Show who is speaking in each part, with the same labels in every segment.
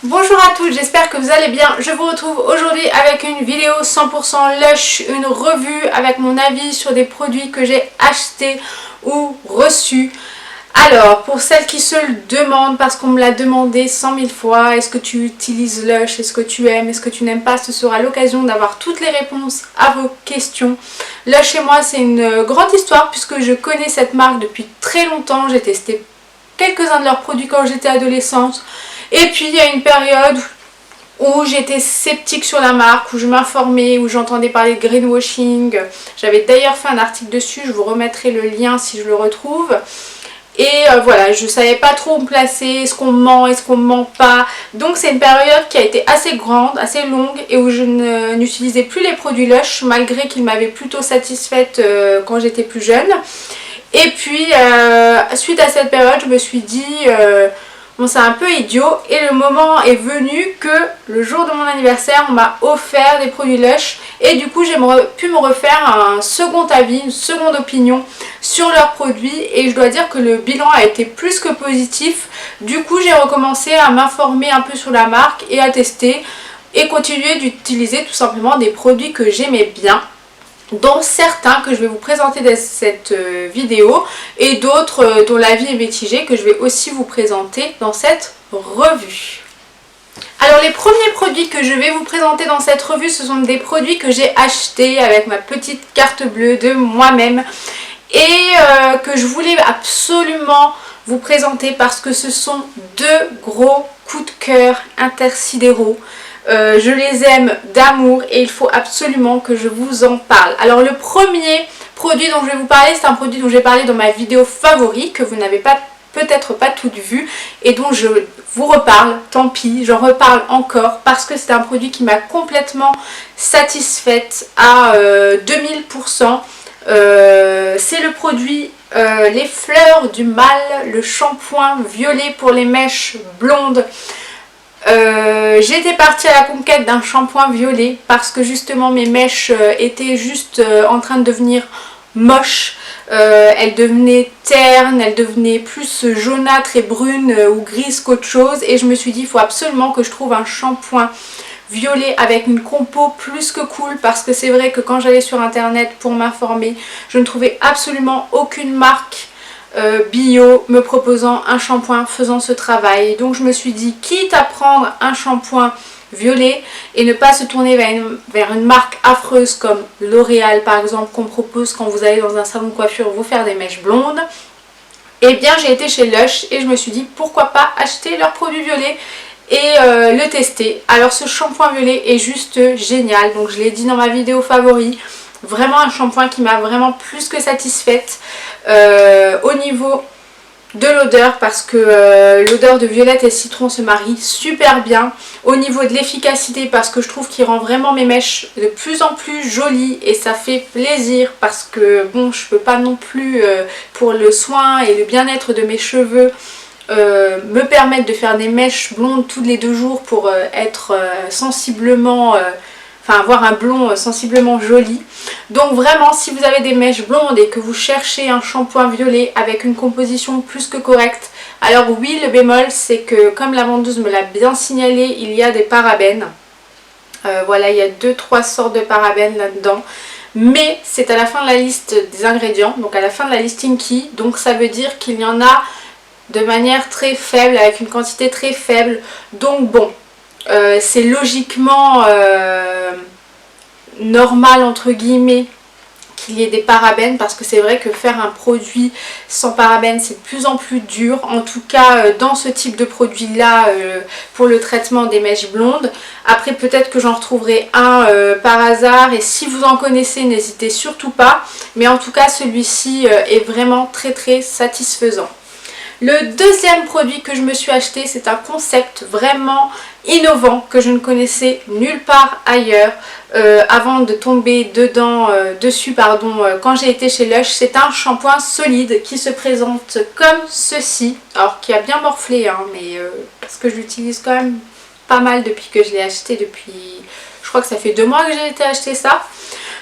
Speaker 1: Bonjour à toutes, j'espère que vous allez bien. Je vous retrouve aujourd'hui avec une vidéo 100% Lush, une revue avec mon avis sur des produits que j'ai achetés ou reçus. Alors, pour celles qui se le demandent, parce qu'on me l'a demandé 100 000 fois, est-ce que tu utilises Lush, est-ce que tu aimes, est-ce que tu n'aimes pas, ce sera l'occasion d'avoir toutes les réponses à vos questions. Lush chez moi, c'est une grande histoire puisque je connais cette marque depuis très longtemps. J'ai testé quelques-uns de leurs produits quand j'étais adolescente. Et puis il y a une période où j'étais sceptique sur la marque, où je m'informais, où j'entendais parler de greenwashing. J'avais d'ailleurs fait un article dessus, je vous remettrai le lien si je le retrouve. Et voilà, je ne savais pas trop où me placer, est-ce qu'on ment, est-ce qu'on ment pas. Donc c'est une période qui a été assez grande, assez longue et où je n'utilisais plus les produits Lush malgré qu'ils m'avaient plutôt satisfaite quand j'étais plus jeune. Et puis suite à cette période, je me suis dit... bon, c'est un peu idiot et le moment est venu que le jour de mon anniversaire on m'a offert des produits Lush et du coup j'ai pu me refaire un second avis, une seconde opinion sur leurs produits et je dois dire que le bilan a été plus que positif. Du coup j'ai recommencé à m'informer un peu sur la marque et à tester et continuer d'utiliser tout simplement des produits que j'aimais bien, dont certains que je vais vous présenter dans cette vidéo et d'autres dont l'avis est mitigé que je vais aussi vous présenter dans cette revue. Alors les premiers produits que je vais vous présenter dans cette revue, ce sont des produits que j'ai achetés avec ma petite carte bleue de moi-même et que je voulais absolument vous présenter parce que ce sont deux gros coups de cœur intersidéraux. Je les aime d'amour et il faut absolument que je vous en parle. Alors le premier produit dont je vais vous parler, c'est un produit dont j'ai parlé dans ma vidéo favori que vous n'avez peut-être pas toute vue et dont je vous reparle, tant pis, j'en reparle encore parce que c'est un produit qui m'a complètement satisfaite à 2000%. C'est le produit Les Fleurs du Mal, le shampoing violet pour les mèches blondes. J'étais partie à la conquête d'un shampoing violet parce que justement mes mèches étaient juste en train de devenir moches. Elles devenaient ternes, elles devenaient plus jaunâtres et brunes ou grises qu'autre chose et je me suis dit il faut absolument que je trouve un shampoing violet avec une compo plus que cool parce que c'est vrai que quand j'allais sur internet pour m'informer je ne trouvais absolument aucune marque bio me proposant un shampoing faisant ce travail. Donc je me suis dit quitte à prendre un shampoing violet et ne pas se tourner vers une marque affreuse comme L'Oréal par exemple qu'on propose quand vous allez dans un salon de coiffure vous faire des mèches blondes, et bien j'ai été chez Lush et je me suis dit pourquoi pas acheter leurs produits violets et le tester. Alors ce shampoing violet est juste génial, donc je l'ai dit dans ma vidéo favori. Vraiment un shampoing qui m'a vraiment plus que satisfaite au niveau de l'odeur parce que l'odeur de violette et citron se marie super bien. Au niveau de l'efficacité parce que je trouve qu'il rend vraiment mes mèches de plus en plus jolies et ça fait plaisir parce que bon je peux pas non plus pour le soin et le bien-être de mes cheveux me permettre de faire des mèches blondes tous les 2 jours pour être sensiblement... enfin avoir un blond sensiblement joli. Donc vraiment si vous avez des mèches blondes et que vous cherchez un shampoing violet avec une composition plus que correcte, alors oui le bémol c'est que comme la vendeuse me l'a bien signalé, il y a des parabènes. Voilà, il y a 2-3 sortes de parabènes là-dedans. Mais c'est à la fin de la liste des ingrédients, donc à la fin de la listing key, donc ça veut dire qu'il y en a de manière très faible, avec une quantité très faible. Donc bon, c'est logiquement normal entre guillemets qu'il y ait des parabènes parce que c'est vrai que faire un produit sans parabènes c'est de plus en plus dur, en tout cas dans ce type de produit là pour le traitement des mèches blondes. Après peut-être que j'en retrouverai un par hasard et si vous en connaissez n'hésitez surtout pas, mais en tout cas celui-ci est vraiment très très satisfaisant. Le deuxième produit que je me suis acheté, c'est un concept vraiment innovant que je ne connaissais nulle part ailleurs avant de tomber dessus quand j'ai été chez Lush. C'est un shampoing solide qui se présente comme ceci, alors qui a bien morflé hein, mais parce que je l'utilise quand même pas mal depuis que je l'ai acheté, je crois que ça fait 2 mois que j'ai été acheter ça.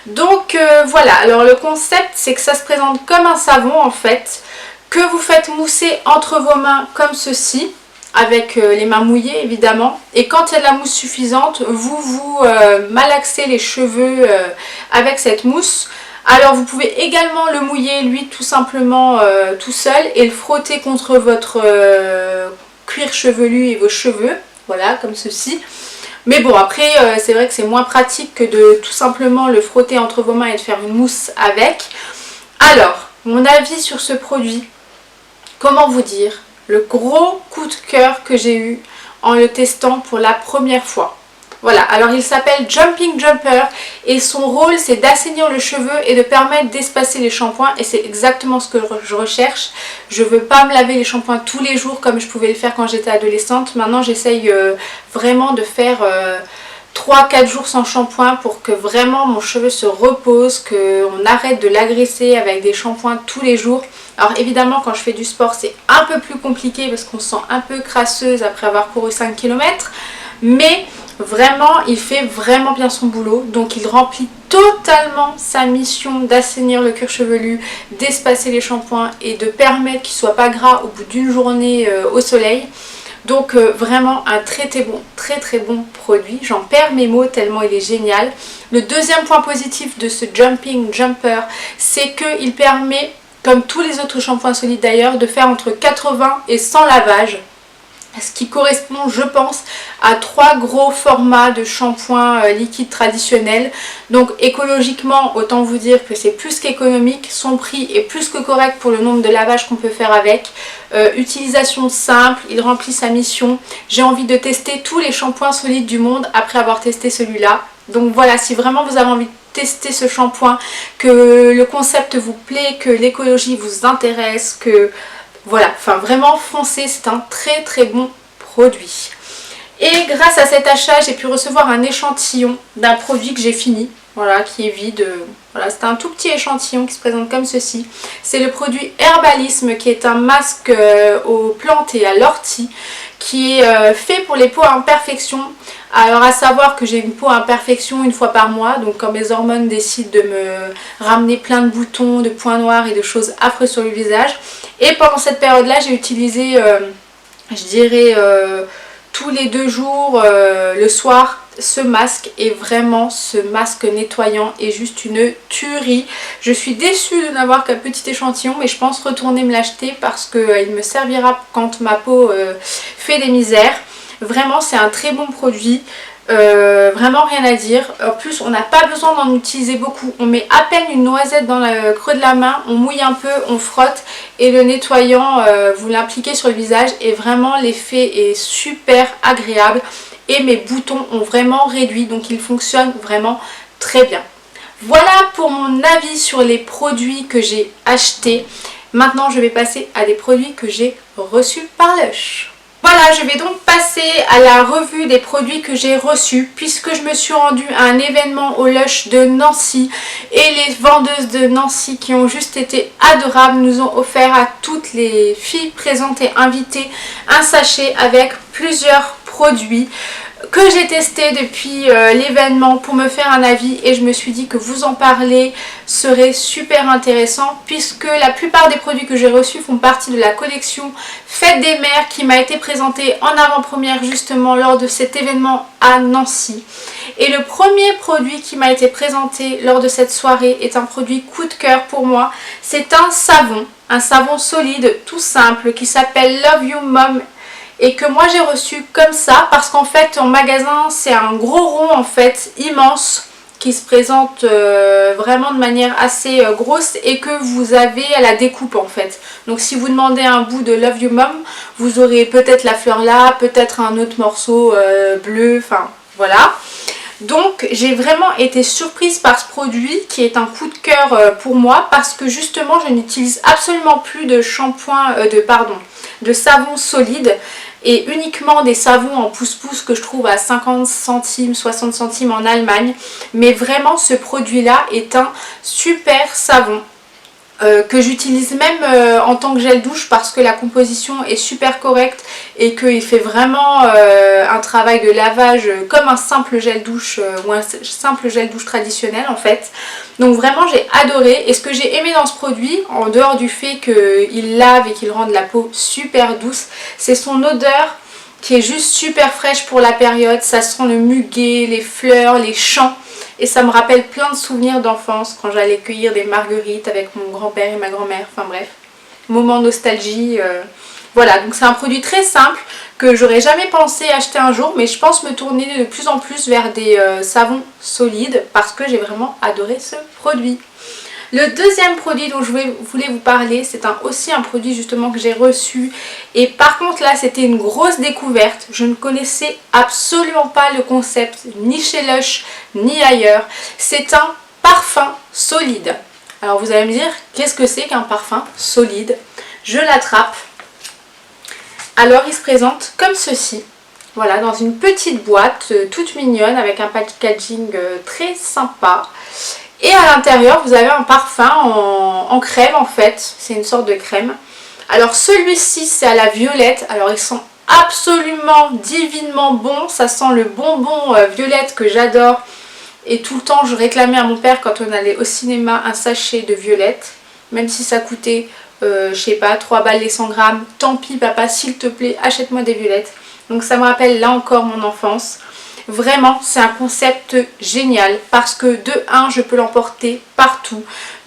Speaker 1: Donc voilà, alors le concept c'est que ça se présente comme un savon en fait, que vous faites mousser entre vos mains comme ceci. avec les mains mouillées évidemment. Et quand il y a de la mousse suffisante, vous malaxez les cheveux avec cette mousse. Alors vous pouvez également le mouiller lui tout simplement tout seul et le frotter contre votre cuir chevelu et vos cheveux, voilà comme ceci. Mais bon après c'est vrai que c'est moins pratique que de tout simplement le frotter entre vos mains et de faire une mousse avec. Alors mon avis sur ce produit, comment vous dire, le gros coup de cœur que j'ai eu en le testant pour la première fois. Voilà, alors il s'appelle Jumping Jumper et son rôle c'est d'assainir le cheveu et de permettre d'espacer les shampoings et c'est exactement ce que je recherche. Je veux pas me laver les shampoings tous les jours comme je pouvais le faire quand j'étais adolescente. Maintenant j'essaye vraiment de faire 3-4 jours sans shampoing pour que vraiment mon cheveu se repose, qu'on arrête de l'agresser avec des shampoings tous les jours. Alors évidemment quand je fais du sport c'est un peu plus compliqué parce qu'on se sent un peu crasseuse après avoir couru 5 km, mais vraiment il fait vraiment bien son boulot, donc il remplit totalement sa mission d'assainir le cuir chevelu, d'espacer les shampoings et de permettre qu'il ne soit pas gras au bout d'une journée au soleil. Donc vraiment un très bon produit, j'en perds mes mots tellement il est génial. Le deuxième point positif de ce Jumping Jumper, c'est qu'il permet, comme tous les autres shampoings solides d'ailleurs, de faire entre 80 et 100 lavages. Ce qui correspond je pense à 3 gros formats de shampoing liquide traditionnel. Donc écologiquement autant vous dire que c'est plus qu'économique, son prix est plus que correct pour le nombre de lavages qu'on peut faire avec. Utilisation simple, il remplit sa mission. J'ai envie de tester tous les shampoings solides du monde après avoir testé celui-là. Donc voilà, si vraiment vous avez envie de tester ce shampoing, que le concept vous plaît, que l'écologie vous intéresse, que voilà, enfin vraiment foncez, c'est un très bon produit. Et grâce à cet achat, j'ai pu recevoir un échantillon d'un produit que j'ai fini, voilà, qui est vide. Voilà, c'est un tout petit échantillon qui se présente comme ceci. C'est le produit Herbalisme qui est un masque aux plantes et à l'ortie qui est fait pour les peaux à imperfection. Alors à savoir que j'ai une peau à imperfection une fois par mois, donc quand mes hormones décident de me ramener plein de boutons, de points noirs et de choses affreuses sur le visage. Et pendant cette période-là, j'ai utilisé, je dirais, tous les 2 jours, le soir, ce masque. Et vraiment, ce masque nettoyant est juste une tuerie. Je suis déçue de n'avoir qu'un petit échantillon, mais je pense retourner me l'acheter parce qu'il me servira quand ma peau fait des misères. Vraiment c'est un très bon produit, vraiment rien à dire. En plus on n'a pas besoin d'en utiliser beaucoup, on met à peine une noisette dans le creux de la main, on mouille un peu, on frotte et le nettoyant vous l'appliquez sur le visage et vraiment l'effet est super agréable et mes boutons ont vraiment réduit, donc il fonctionne vraiment très bien. Voilà pour mon avis sur les produits que j'ai achetés. Maintenant je vais passer à des produits que j'ai reçus par Lush. Voilà, je vais donc passer à la revue des produits que j'ai reçus puisque je me suis rendue à un événement au Lush de Nancy et les vendeuses de Nancy qui ont juste été adorables nous ont offert à toutes les filles présentes et invitées un sachet avec plusieurs produits que j'ai testé depuis l'événement pour me faire un avis et je me suis dit que vous en parler serait super intéressant puisque la plupart des produits que j'ai reçus font partie de la collection Fête des Mères qui m'a été présentée en avant-première justement lors de cet événement à Nancy. Et le premier produit qui m'a été présenté lors de cette soirée est un produit coup de cœur pour moi. C'est un savon solide tout simple qui s'appelle Love You Mom et que moi j'ai reçu comme ça parce qu'en fait en magasin c'est un gros rond en fait immense qui se présente vraiment de manière assez grosse et que vous avez à la découpe en fait. Donc si vous demandez un bout de Love You Mom, vous aurez peut-être la fleur là, peut-être un autre morceau bleu, enfin voilà. Donc j'ai vraiment été surprise par ce produit qui est un coup de cœur pour moi parce que justement je n'utilise absolument plus de shampoing, de savon solide et uniquement des savons en pouce-pouce que je trouve à 50 centimes, 60 centimes en Allemagne. Mais vraiment ce produit là est un super savon. Que j'utilise même en tant que gel douche parce que la composition est super correcte et qu'il fait vraiment un travail de lavage comme un simple gel douche ou un simple gel douche traditionnel en fait. Donc vraiment j'ai adoré et ce que j'ai aimé dans ce produit, en dehors du fait qu'il lave et qu'il rende la peau super douce, c'est son odeur qui est juste super fraîche pour la période. Ça sent le muguet, les fleurs, les champs. Et ça me rappelle plein de souvenirs d'enfance quand j'allais cueillir des marguerites avec mon grand-père et ma grand-mère. Enfin bref, moment nostalgie. Voilà, donc c'est un produit très simple que j'aurais jamais pensé acheter un jour. Mais je pense me tourner de plus en plus vers des savons solides parce que j'ai vraiment adoré ce produit. Le deuxième produit dont je voulais vous parler, c'est aussi un produit justement que j'ai reçu. Et par contre là, c'était une grosse découverte. Je ne connaissais absolument pas le concept, ni chez Lush, ni ailleurs. C'est un parfum solide. Alors vous allez me dire, qu'est-ce que c'est qu'un parfum solide? Je l'attrape. Alors il se présente comme ceci. Voilà, dans une petite boîte toute mignonne avec un packaging très sympa. Et à l'intérieur, vous avez un parfum en crème en fait. C'est une sorte de crème. Alors celui-ci, c'est à la violette. Alors ils sont absolument divinement bons. Ça sent le bonbon violette que j'adore. Et tout le temps, je réclamais à mon père quand on allait au cinéma un sachet de violette. Même si ça coûtait, je sais pas, 3 balles les 100 grammes. Tant pis papa, s'il te plaît, achète-moi des violettes. Donc ça me rappelle là encore mon enfance. Vraiment, c'est un concept génial parce que de 1, je peux l'emporter partout.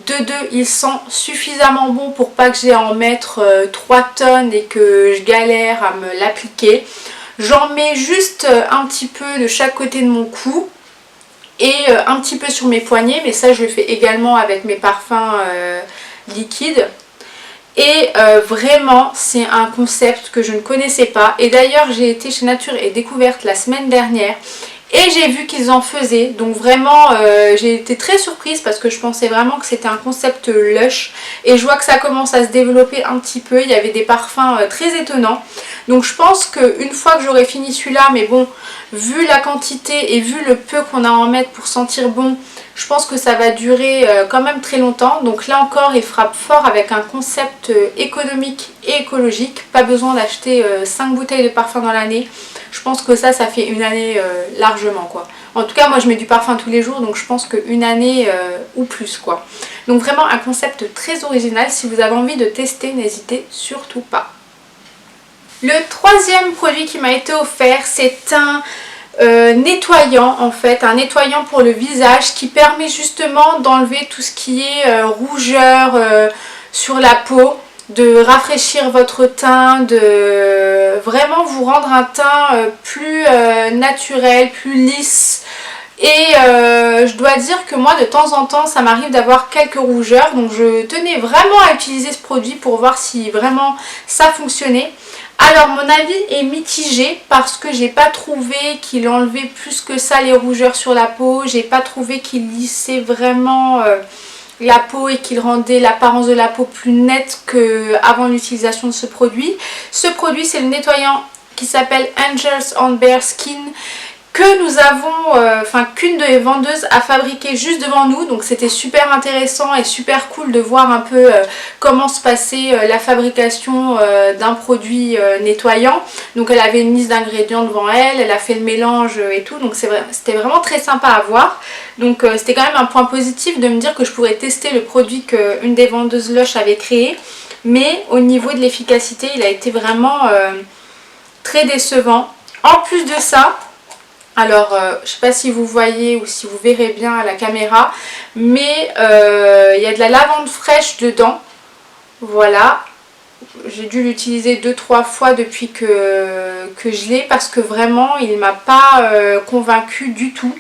Speaker 1: De 2, il sent suffisamment bon pour pas que j'ai à en mettre 3 tonnes et que je galère à me l'appliquer. J'en mets juste un petit peu de chaque côté de mon cou et un petit peu sur mes poignets. Mais ça, je le fais également avec mes parfums liquides. Et vraiment c'est un concept que je ne connaissais pas. Et d'ailleurs j'ai été chez Nature et Découverte la semaine dernière et j'ai vu qu'ils en faisaient. Donc vraiment j'ai été très surprise parce que je pensais vraiment que c'était un concept Lush. Et je vois que ça commence à se développer un petit peu. Il y avait des parfums très étonnants. Donc je pense qu'une fois que j'aurai fini celui-là, mais bon, vu la quantité et vu le peu qu'on a à en mettre pour sentir bon, je pense que ça va durer quand même très longtemps. Donc là encore, il frappe fort avec un concept économique et écologique. Pas besoin d'acheter 5 bouteilles de parfum dans l'année. Je pense que ça fait une année largement quoi. En tout cas, moi je mets du parfum tous les jours, donc je pense qu'une année ou plus quoi. Donc vraiment un concept très original. Si vous avez envie de tester, n'hésitez surtout pas. Le troisième produit qui m'a été offert, c'est un nettoyant en fait, un nettoyant pour le visage qui permet justement d'enlever tout ce qui est rougeur sur la peau, de rafraîchir votre teint, de vraiment vous rendre un teint plus naturel, plus lisse. Et je dois dire que moi de temps en temps ça m'arrive d'avoir quelques rougeurs, donc je tenais vraiment à utiliser ce produit pour voir si vraiment ça fonctionnait. Alors mon avis est mitigé parce que j'ai pas trouvé qu'il enlevait plus que ça les rougeurs sur la peau. J'ai pas trouvé qu'il lissait vraiment la peau et qu'il rendait l'apparence de la peau plus nette qu'avant l'utilisation de ce produit. Ce produit c'est le nettoyant qui s'appelle Angels on Bare Skin, que nous avons, qu'une des vendeuses a fabriqué juste devant nous. Donc c'était super intéressant et super cool de voir un peu comment se passait la fabrication d'un produit nettoyant. Donc elle avait une liste d'ingrédients devant elle, elle a fait le mélange et tout. Donc c'était vraiment très sympa à voir. Donc c'était quand même un point positif de me dire que je pourrais tester le produit qu'une des vendeuses Lush avait créé. Mais au niveau de l'efficacité, il a été vraiment très décevant. En plus de ça, alors je sais pas si vous voyez ou si vous verrez bien à la caméra, mais il y a de la lavande fraîche dedans. Voilà, j'ai dû l'utiliser 2-3 fois depuis que je l'ai parce que vraiment il m'a pas convaincue du tout.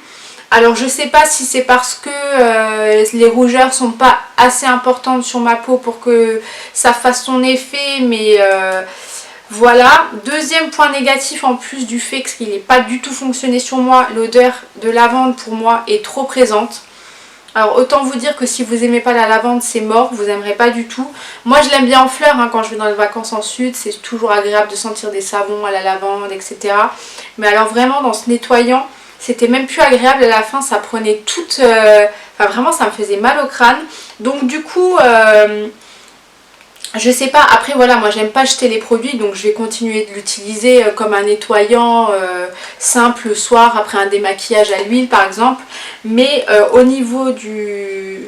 Speaker 1: Alors je sais pas si c'est parce que les rougeurs sont pas assez importantes sur ma peau pour que ça fasse son effet, mais voilà. Deuxième point négatif en plus du fait qu'il n'ait pas du tout fonctionné sur moi, l'odeur de lavande pour moi est trop présente. Alors autant vous dire que si vous n'aimez pas la lavande c'est mort, vous n'aimerez pas du tout. Moi je l'aime bien en fleurs quand je vais dans les vacances en sud, c'est toujours agréable de sentir des savons à la lavande etc. Mais alors vraiment dans ce nettoyant, c'était même plus agréable à la fin, ça prenait toute... vraiment ça me faisait mal au crâne. Donc du coup... je sais pas, après voilà, moi j'aime pas jeter les produits, donc je vais continuer de l'utiliser comme un nettoyant simple le soir après un démaquillage à l'huile par exemple. Mais au niveau de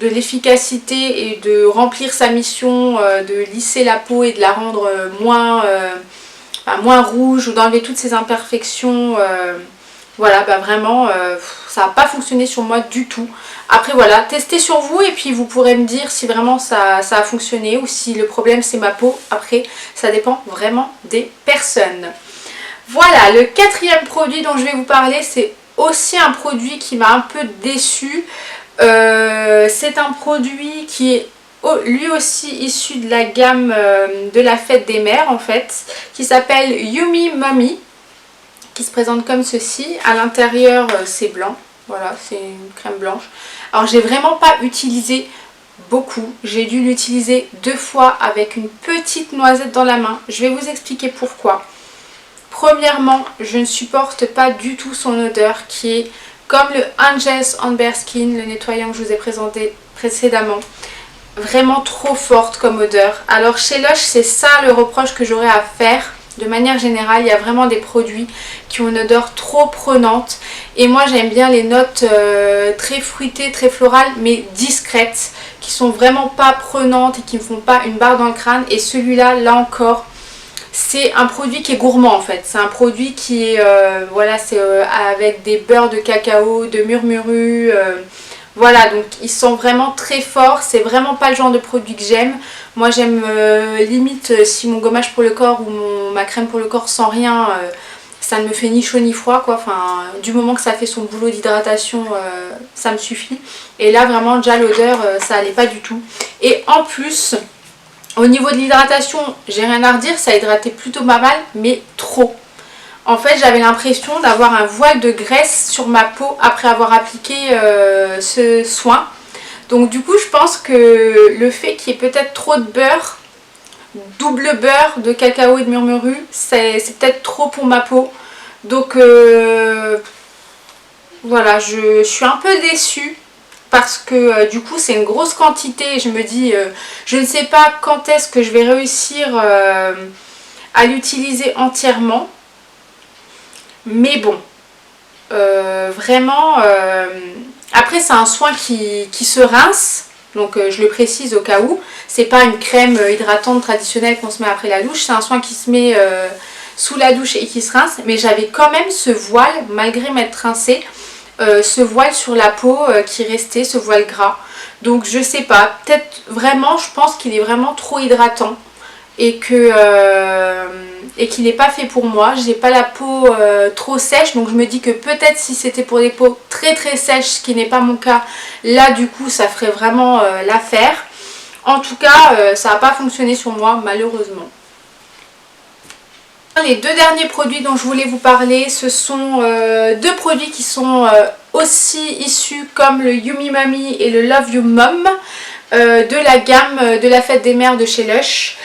Speaker 1: l'efficacité et de remplir sa mission, de lisser la peau et de la rendre moins enfin, moins rouge ou d'enlever toutes ces imperfections. Voilà, bah vraiment, ça n'a pas fonctionné sur moi du tout. Après voilà, testez sur vous et puis vous pourrez me dire si vraiment ça a fonctionné ou si le problème c'est ma peau. Après, ça dépend vraiment des personnes. Voilà, le quatrième produit dont je vais vous parler, c'est aussi un produit qui m'a un peu déçue. C'est un produit qui est lui aussi issu de la gamme de la fête des mères en fait, qui s'appelle Yummy Mummy, qui se présente comme ceci. À l'intérieur c'est blanc, voilà, c'est une crème blanche. Alors j'ai vraiment pas utilisé beaucoup, j'ai dû l'utiliser 2 fois avec une petite noisette dans la main. Je vais vous expliquer pourquoi. Premièrement, je ne supporte pas du tout son odeur qui est comme le Angels Amber Skin, le nettoyant que je vous ai présenté précédemment. Vraiment trop forte comme odeur. Alors chez Lush, c'est ça le reproche que j'aurais à faire. De manière générale, il y a vraiment des produits qui ont une odeur trop prenante. Et moi, j'aime bien les notes très fruitées, très florales, mais discrètes, qui sont vraiment pas prenantes et qui ne font pas une barre dans le crâne. Et celui-là, là encore, c'est un produit qui est gourmand en fait. C'est un produit qui est, voilà, c'est avec des beurres de cacao, de murmuru. Voilà, donc ils sont vraiment très forts. C'est vraiment pas le genre de produit que j'aime. Moi j'aime limite si mon gommage pour le corps ou ma crème pour le corps sans rien, ça ne me fait ni chaud ni froid quoi. Enfin, du moment que ça fait son boulot d'hydratation, ça me suffit. Et là vraiment déjà l'odeur, ça allait pas du tout. Et en plus, au niveau de l'hydratation, j'ai rien à redire, ça hydratait plutôt pas mal, mais trop. En fait, j'avais l'impression d'avoir un voile de graisse sur ma peau après avoir appliqué ce soin. Donc du coup, je pense que le fait qu'il y ait peut-être trop de beurre, double beurre de cacao et de murmuru, c'est peut-être trop pour ma peau. Donc voilà, je suis un peu déçue. Parce que du coup c'est une grosse quantité et je me dis je ne sais pas quand est-ce que je vais réussir à l'utiliser entièrement, mais bon vraiment après c'est un soin qui se rince, donc je le précise au cas où, c'est pas une crème hydratante traditionnelle qu'on se met après la douche, c'est un soin qui se met sous la douche et qui se rince, mais j'avais quand même ce voile malgré m'être rincée. Ce voile sur la peau qui restait, ce voile gras. Donc je sais pas, peut-être vraiment, je pense qu'il est vraiment trop hydratant et que et qu'il n'est pas fait pour moi. J'ai pas la peau trop sèche, donc je me dis que peut-être si c'était pour des peaux très très sèches, ce qui n'est pas mon cas, là du coup ça ferait vraiment l'affaire. En tout cas, ça n'a pas fonctionné sur moi malheureusement. Les 2 derniers produits dont je voulais vous parler, ce sont 2 produits qui sont aussi issus comme le Yummy Mummy et le Love You Mom de la gamme de la fête des mères de chez Lush.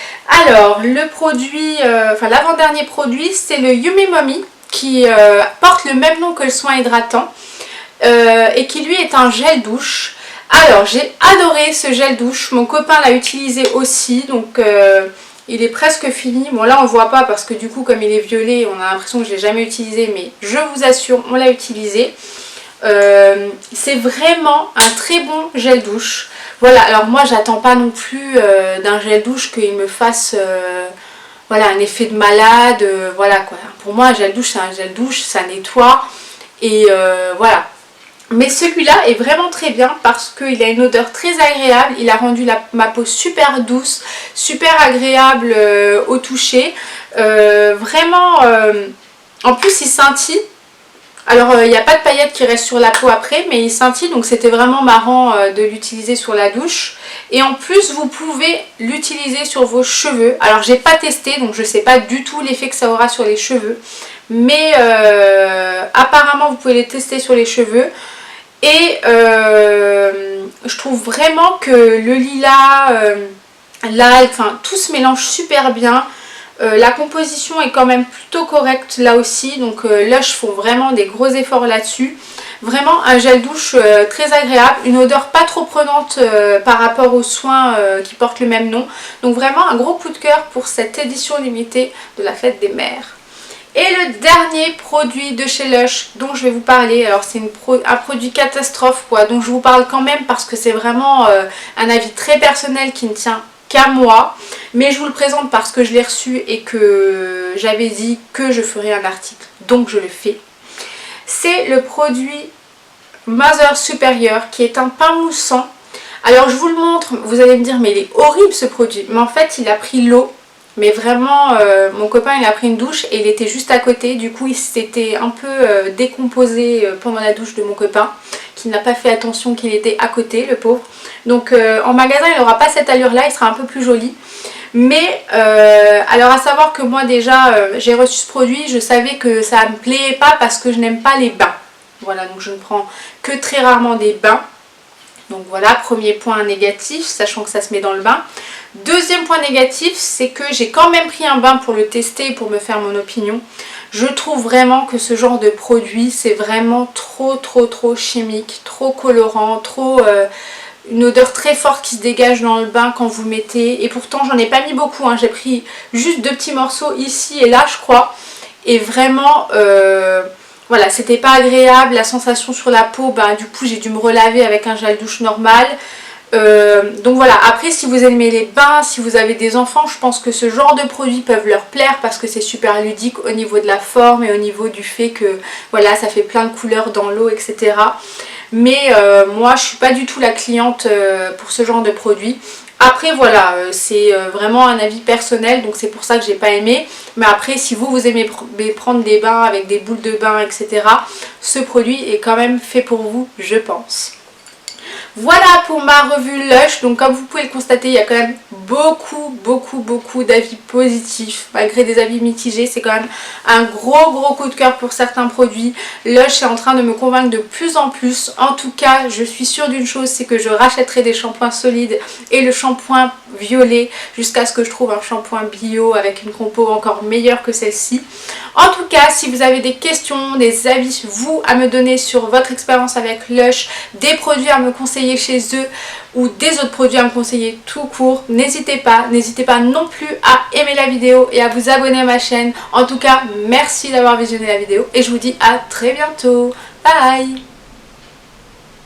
Speaker 1: Alors le produit, enfin l'avant-dernier produit, c'est le Yummy Mummy qui porte le même nom que le soin hydratant et qui lui est un gel douche. Alors j'ai adoré ce gel douche, mon copain l'a utilisé aussi, donc il est presque fini. Bon là on ne voit pas parce que du coup comme il est violet on a l'impression que je ne l'ai jamais utilisé, mais je vous assure on l'a utilisé. C'est vraiment un très bon gel douche. Voilà, alors moi j'attends pas non plus d'un gel douche qu'il me fasse voilà, un effet de malade. Voilà quoi. Pour moi un gel douche c'est un gel douche, ça nettoie et voilà. Mais celui-là est vraiment très bien parce qu'il a une odeur très agréable. Il a rendu ma peau super douce, super agréable au toucher. Vraiment, en plus il scintille. Alors il n'y a pas de paillettes qui restent sur la peau après, mais il scintille. Donc c'était vraiment marrant de l'utiliser sur la douche. Et en plus vous pouvez l'utiliser sur vos cheveux. Alors j'ai pas testé, donc je ne sais pas du tout l'effet que ça aura sur les cheveux. Mais apparemment vous pouvez les tester sur les cheveux. Et je trouve vraiment que le lilas, l'algue, enfin tout se mélange super bien. La composition est quand même plutôt correcte là aussi. Donc Lush font vraiment des gros efforts là-dessus. Vraiment un gel douche très agréable. Une odeur pas trop prenante par rapport aux soins qui portent le même nom. Donc vraiment un gros coup de cœur pour cette édition limitée de la fête des mères. Et le dernier produit de chez Lush dont je vais vous parler, alors c'est un produit catastrophe quoi, dont je vous parle quand même parce que c'est vraiment un avis très personnel qui ne tient qu'à moi, mais je vous le présente parce que je l'ai reçu et que j'avais dit que je ferais un article, donc je le fais. C'est le produit Mother Superior qui est un pain moussant. Alors je vous le montre, vous allez me dire mais il est horrible ce produit, mais en fait il a pris l'eau. Mais vraiment, mon copain il a pris une douche et il était juste à côté. Du coup il s'était un peu décomposé pendant la douche de mon copain, qui n'a pas fait attention qu'il était à côté, le pauvre. Donc en magasin il n'aura pas cette allure là, il sera un peu plus joli. Mais alors à savoir que moi déjà j'ai reçu ce produit, je savais que ça me plaît pas parce que je n'aime pas les bains. Voilà, donc je ne prends que très rarement des bains. Donc voilà, premier point négatif, sachant que ça se met dans le bain. Deuxième point négatif, c'est que j'ai quand même pris un bain pour le tester, pour me faire mon opinion. Je trouve vraiment que ce genre de produit, c'est vraiment trop chimique, trop colorant, trop... une odeur très forte qui se dégage dans le bain quand vous mettez. Et pourtant, j'en ai pas mis beaucoup, hein. J'ai pris juste 2 petits morceaux ici et là, je crois. Et vraiment... voilà, c'était pas agréable, la sensation sur la peau, bah, du coup j'ai dû me relaver avec un gel douche normal. Donc voilà, après si vous aimez les bains, si vous avez des enfants, je pense que ce genre de produits peuvent leur plaire parce que c'est super ludique au niveau de la forme et au niveau du fait que voilà, ça fait plein de couleurs dans l'eau, etc. Mais moi je suis pas du tout la cliente pour ce genre de produit. Après voilà, c'est vraiment un avis personnel, donc c'est pour ça que j'ai pas aimé. Mais après si vous aimez prendre des bains avec des boules de bain, etc., ce produit est quand même fait pour vous, je pense. Voilà pour ma revue Lush. Donc comme vous pouvez le constater, il y a quand même beaucoup d'avis positifs malgré des avis mitigés. C'est quand même un gros coup de cœur pour certains produits. Lush est en train de me convaincre de plus en plus. En tout cas, je suis sûre d'une chose, c'est que je rachèterai des shampoings solides et le shampoing violet jusqu'à ce que je trouve un shampoing bio avec une compo encore meilleure que celle-ci. En tout cas, si vous avez des questions, des avis, vous à me donner sur votre expérience avec Lush, des produits à me conseiller chez eux ou des autres produits à me conseiller tout court, n'hésitez pas non plus à aimer la vidéo et à vous abonner à ma chaîne. En tout cas, merci d'avoir visionné la vidéo et je vous dis à très bientôt. Bye!